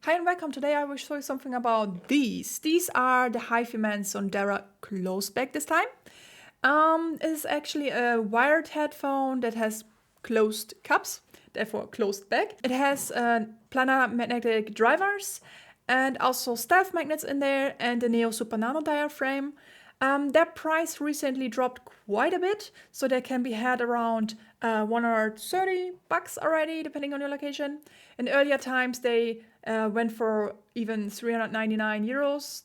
Hi and welcome. Today I will show you something about these. These are the HiFiMan Sundara closed back this time. It's actually a wired headphone that has closed cups, therefore closed back. It has planar magnetic drivers and also stealth magnets in there and the Neo Super Nano diaphragm. Their price recently dropped quite a bit, so they can be had around $130 already, depending on your location. In earlier times, they went for even 399 euros.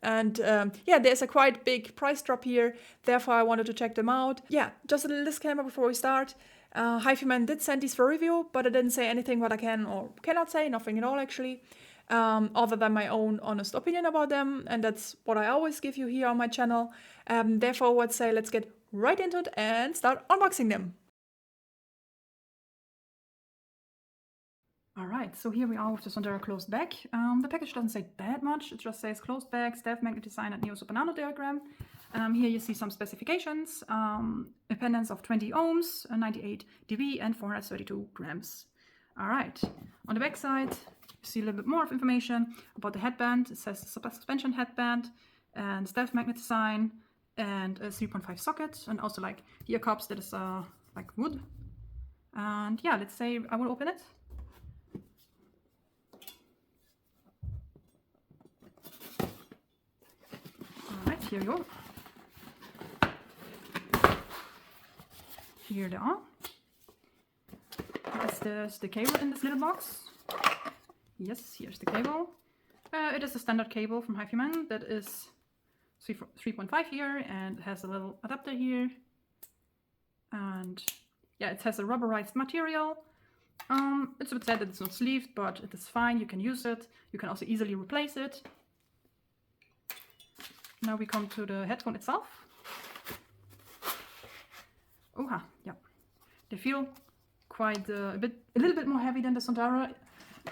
And yeah, there's a quite big price drop here, therefore I wanted to check them out. Yeah, just a little disclaimer before we start. HiFiMan did send these for review, but I didn't say anything what I can or cannot say, nothing at all actually. Other than my own honest opinion about them, and that's what I always give you here on my channel. Therefore, I would say let's get right into it and start unboxing them. Alright, so here we are with the Sundara closed back. The package doesn't say that much, it just says closed back, stealth magnet design and Neo Super Nano diagram. Here you see some specifications, impedance of 20 ohms, 98 dB and 432 grams. Alright, on the back side, you see a little bit more of information about the headband. It says suspension headband and stealth magnet design and a 3.5 socket, and also like ear cups that is like wood. And yeah, let's say I will open it. Alright, here we go. Here they are. That's the cable in this little box. Yes, here's the cable. It is a standard cable from HiFiMan that is 3.5 here and has a little adapter here. And yeah, it has a rubberized material. It's a bit sad that it's not sleeved, but it is fine. You can use it. You can also easily replace it. Now we come to the headphone itself. Yeah, they feel quite a little bit more heavy than the Sundara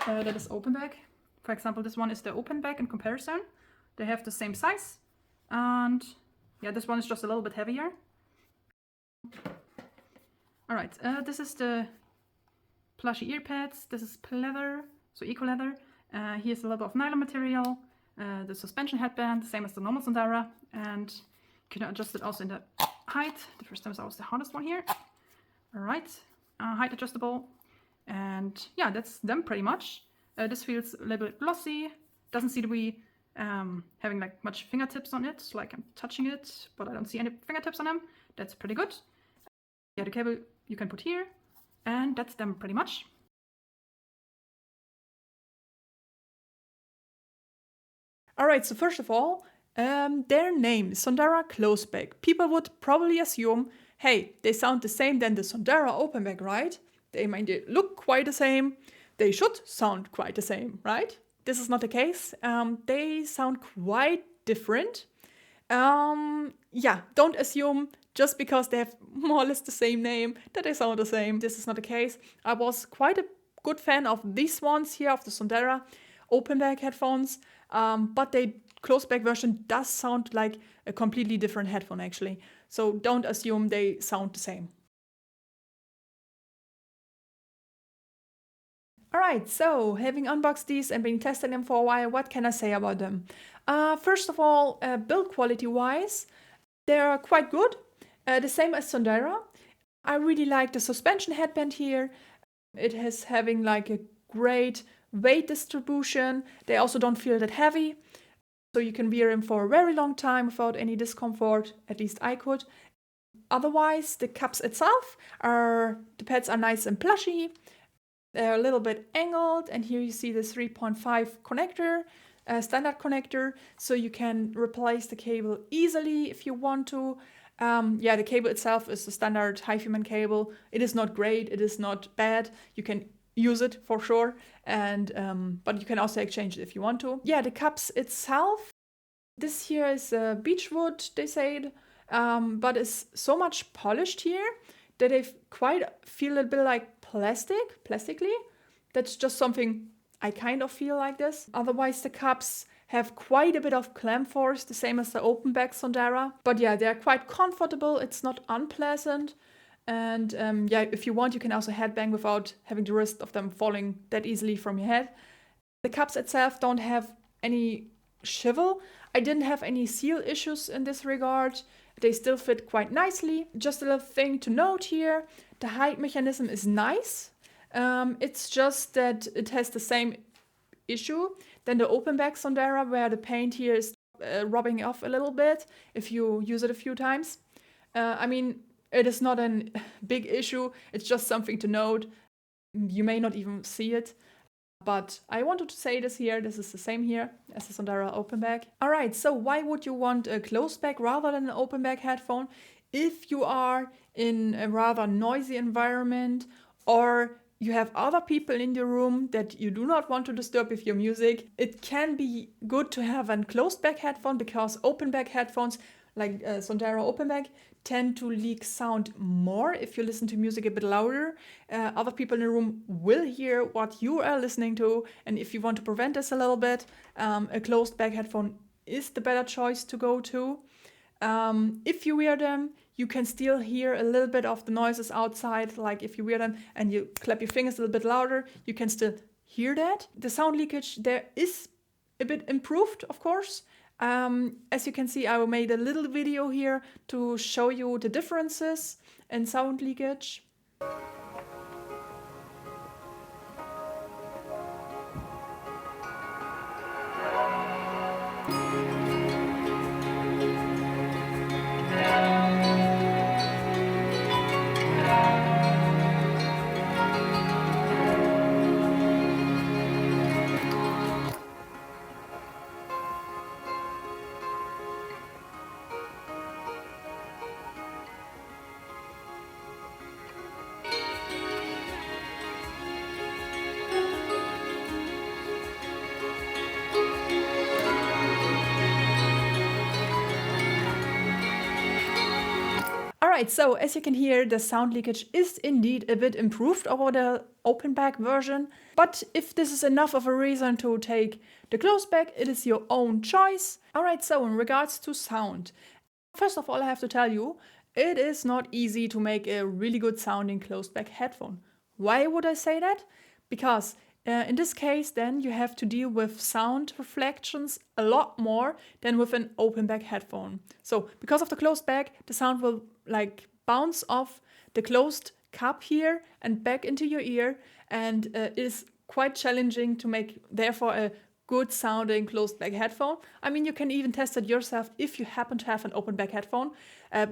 that is open back. For example, this one is the open back in comparison. They have the same size, and yeah, this one is just a little bit heavier. All right, this is the plushy ear pads. This is leather, so eco leather. Here's a little bit of nylon material. The suspension headband, same as the normal Sundara, and you can adjust it also in the height. The first time is always the hardest one here. All right, height adjustable, and yeah, that's them pretty much. This feels a little bit glossy. Doesn't seem to be having like much fingertips on it. Like I'm touching it, but I don't see any fingertips on them. That's pretty good. Yeah, the cable you can put here, and that's them pretty much. Alright, so first of all, their name, Sundara closed back. People would probably assume, hey, they sound the same than the Sundara open back, right? They look quite the same. They should sound quite the same, right? This is not the case. They sound quite different. Yeah, don't assume just because they have more or less the same name that they sound the same. This is not the case. I was quite a good fan of these ones here, of the Sundara open back headphones, but the closed back version does sound like a completely different headphone actually. So don't assume they sound the same. Alright, so having unboxed these and been testing them for a while, what can I say about them? First of all, build quality wise, they're quite good. The same as Sundara. I really like the suspension headband here. It is having like a great weight distribution. They also don't feel that heavy. So you can wear them for a very long time without any discomfort, at least I could. Otherwise, the cups itself the pads are nice and plushy. They're a little bit angled, and here you see the 3.5 connector, standard connector, so you can replace the cable easily if you want to. Yeah, the cable itself is the standard HiFiMan cable. It is not great, it is not bad. You can use it for sure, and but you can also exchange it if you want to. Yeah, the cups itself, this here is beechwood, they said, but it's so much polished here that they quite feel a bit like plastically. That's just something I kind of feel like this. Otherwise, the cups have quite a bit of clamp force, the same as the open back Sundara. But yeah, they're quite comfortable. It's not unpleasant. And yeah, if you want, you can also headbang without having the risk of them falling that easily from your head. The cups itself don't have any shivel. I didn't have any seal issues in this regard. They still fit quite nicely. Just a little thing to note here, the height mechanism is nice. It's just that it has the same issue than the open back Sundara, where the paint here is rubbing off a little bit if you use it a few times. I mean, it is not a big issue, it's just something to note. You may not even see it, but I wanted to say this here. This is the same here as the Sundara open back. Alright, so why would you want a closed back rather than an open back headphone? If you are in a rather noisy environment, or you have other people in the room that you do not want to disturb with your music, it can be good to have a closed back headphone, because open back headphones like Sundara open back tend to leak sound more if you listen to music a bit louder. Other people in the room will hear what you are listening to, and if you want to prevent this a little bit, a closed back headphone is the better choice to go to. If you wear them, you can still hear a little bit of the noises outside. Like if you wear them and you clap your fingers a little bit louder, you can still hear that. The sound leakage there is a bit improved, of course. As you can see, I made a little video here to show you the differences in sound leakage. Alright, so as you can hear, the sound leakage is indeed a bit improved over the open back version. But if this is enough of a reason to take the closed back, it is your own choice. Alright, so in regards to sound, first of all I have to tell you, it is not easy to make a really good sounding closed back headphone. Why would I say that? Because in this case, then you have to deal with sound reflections a lot more than with an open back headphone. So because of the closed back, the sound will like bounce off the closed cup here and back into your ear, and it is quite challenging to make therefore a good sounding closed back headphone. I mean, you can even test it yourself if you happen to have an open back headphone.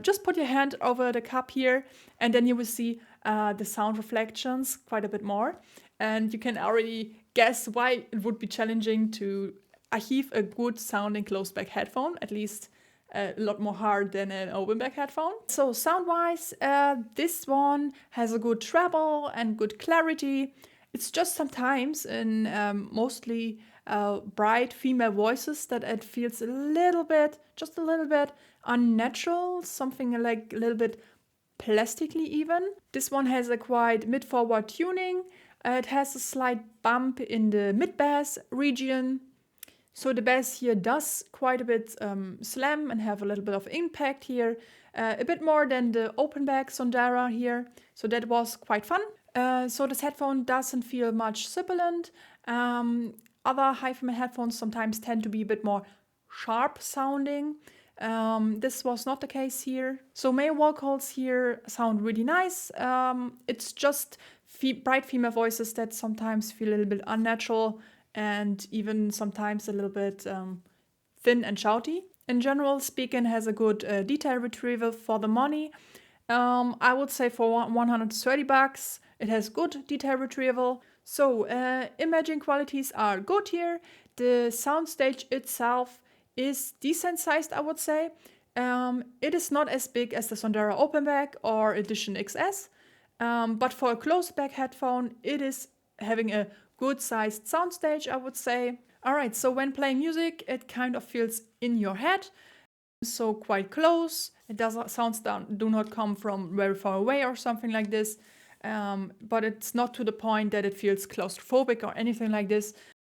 Just put your hand over the cup here, and then you will see the sound reflections quite a bit more. And you can already guess why it would be challenging to achieve a good sounding closed back headphone, at least a lot more hard than an open back headphone. So sound wise, this one has a good treble and good clarity. It's just sometimes in mostly bright female voices that it feels a little bit, just a little bit unnatural, something like a little bit plastically even. This one has a quite mid-forward tuning. It has a slight bump in the mid-bass region. So the bass here does quite a bit slam and have a little bit of impact here. A bit more than the open back Sundara here. So that was quite fun. So this headphone doesn't feel much sibilant. Other HiFiMan headphones sometimes tend to be a bit more sharp sounding. This was not the case here. So male vocals here sound really nice. It's just bright female voices that sometimes feel a little bit unnatural and even sometimes a little bit thin and shouty. In general, speaking has a good detail retrieval for the money. I would say for $130, it has good detail retrieval. So imaging qualities are good here. The soundstage itself is decent sized, I would say. It is not as big as the Sundara Open Back or Edition XS, but for a closed back headphone, it is having a good sized soundstage, I would say. Alright, so when playing music, it kind of feels in your head, so quite close. It doesn't sounds do not come from very far away or something like this, but it's not to the point that it feels claustrophobic or anything like this.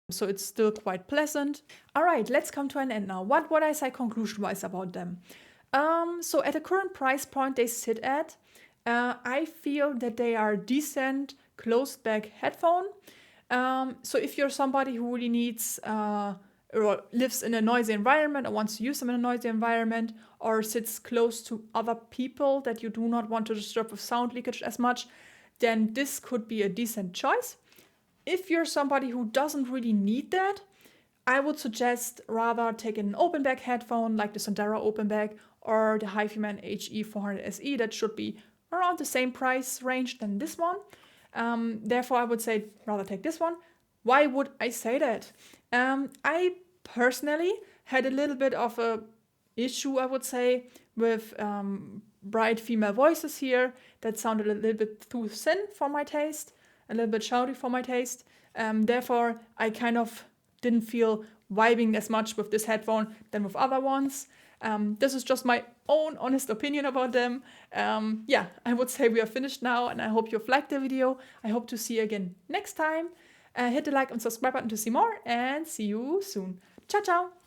So it's still quite pleasant. Alright, let's come to an end now. What would I say conclusion-wise about them? So at the current price point they sit at, I feel that they are decent closed back headphone. So if you're somebody who really needs or lives in a noisy environment or wants to use them in a noisy environment or sits close to other people that you do not want to disturb with sound leakage as much, then this could be a decent choice. If you're somebody who doesn't really need that, I would suggest rather taking an open back headphone like the Sundara open back or the HiFiMan HE400 SE. That should be around the same price range than this one. Therefore, I would say rather take this one. Why would I say that? I personally had a little bit of a issue, I would say, with bright female voices here that sounded a little bit too thin for my taste, a little bit shouty for my taste. Therefore, I kind of didn't feel vibing as much with this headphone than with other ones. This is just my own honest opinion about them. Yeah, I would say we are finished now, and I hope you've liked the video. I hope to see you again next time. Hit the like and subscribe button to see more, and see you soon. Ciao, ciao!